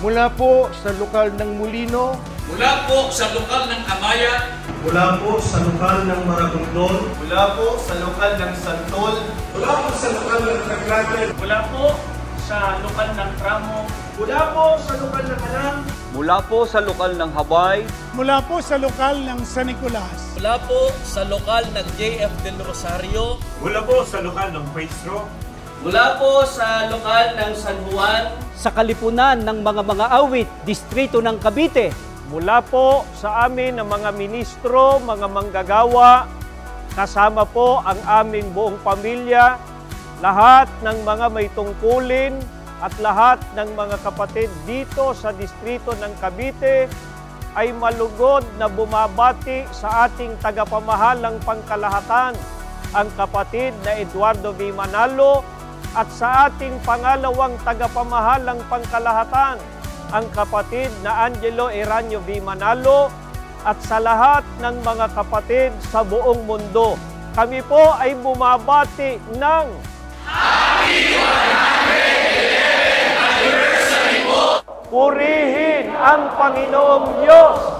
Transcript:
Mula po sa lokal ng Molino. Mula po sa lokal ng Amaya. Mula po sa lokal ng Maragondon. Mula po sa lokal ng Santol. Mula po sa lokal ng Taglaten. Mula po sa lokal ng Tramo. Mula po sa lokal ng Alang. Mula po sa lokal ng Habay. Mula po sa lokal ng San Nicolas. Mula po sa lokal ng JF del Rosario. Mula po sa lokal ng Paistro. Mula po sa lokal ng San Juan. Sa kalipunan ng mga awit, distrito ng Cavite. Mula po sa amin ng mga ministro, mga manggagawa, kasama po ang aming buong pamilya, lahat ng mga may tungkulin at lahat ng mga kapatid dito sa distrito ng Cavite ay malugod na bumabati sa ating tagapamahalang pangkalahatan, ang kapatid na Eduardo V. Manalo, at sa ating pangalawang tagapamahalang pangkalahatan, ang kapatid na Angelo Eranio V. Manalo, at sa lahat ng mga kapatid sa buong mundo. Kami po ay bumabati ng Happy 111th Anniversary po! Purihin ang Panginoong Diyos!